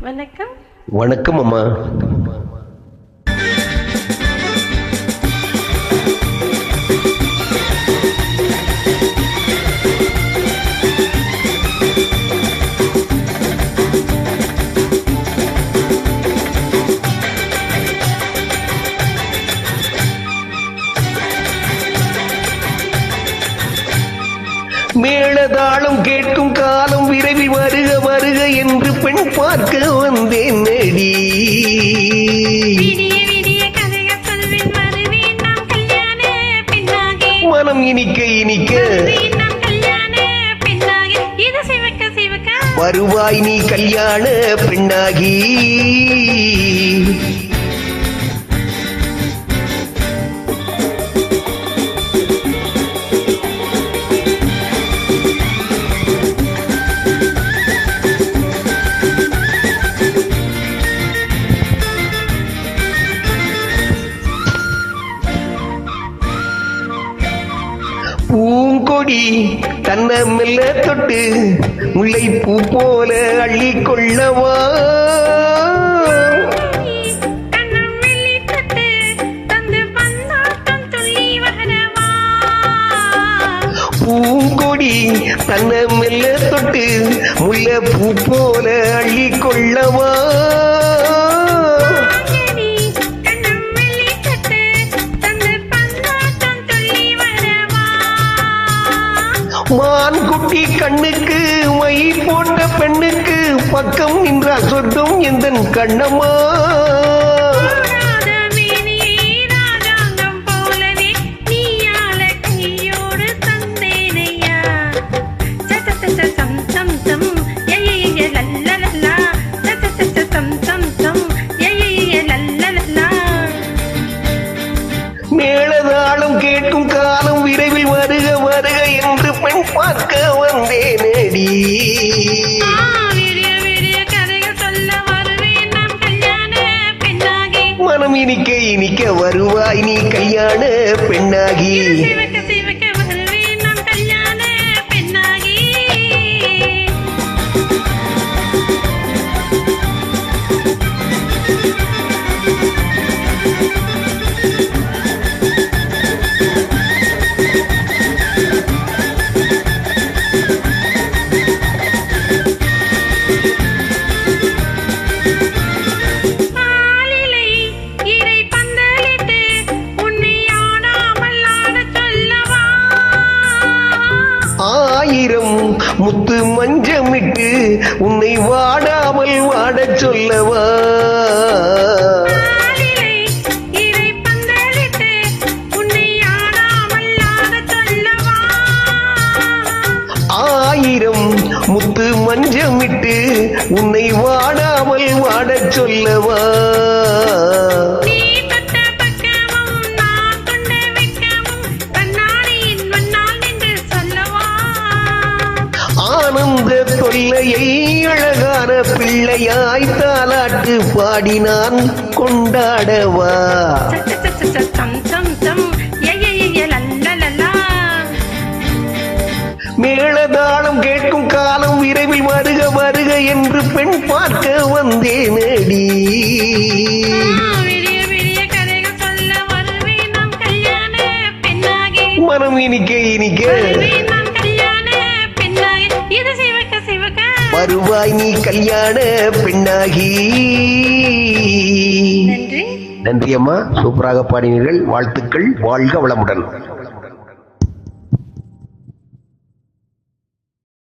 வணக்கம். வணக்கம் அம்மா. மேளதாளம் கேட்கும் காலம் விரைவில் வருக வருக என்று பெண் பார்க்க வந்தேன் நடி. மனம் இனிக்க இனிக்க வருவாய் நீ கல்யாண பெண்ணாகி. பூங்கொடி தன்னை மெல்ல தொட்டு முல்லை பூ போல அள்ளி கொள்ளவா. பூங்கொடி தன்னை மெல்ல தொட்டு முல்லை பூ போல அள்ளி கொள்ளவா. மான் குட்டி கண்ணுக்கு மை போட்ட பெண்ணுக்கு பக்கம் நின்றால் சொர்க்கம் எந்தன் கண்ணம்மா. மேளதாளம் கேட்கும் காலம் விரைவில் வருக வருக என்று பெண் பார்க்க வந்தேன் நடி. மனம் இனிக்க இனிக்க வருவாய் நீ கல்யாண பெண்ணாகி. ஆயிரம் முத்து மஞ்சமிட்டு உன்னை வாடாமல் வாடச் சொல்லவா. ஆயிரம் முத்து மஞ்சமிட்டு உன்னை வாடாமல் வாடச் சொல்லவா. ஆனந்த தொல்லையை அழகான பிள்ளையாய் தாலாட்டு பாடி நான் கொண்டாடவா. மேளதாளம் கேட்கும் காலம் விரைவில் வருக வருக என்று பெண் பார்க்க வந்தேன் நடி. மனம் இனிக்க இனிக்க வருவாய் நீ கல்யாண பெண்ணாகி. நன்றி அம்மா, சூப்பராக பாடினீர்கள். வாழ்த்துக்கள். வாழ்க வளமுடன்.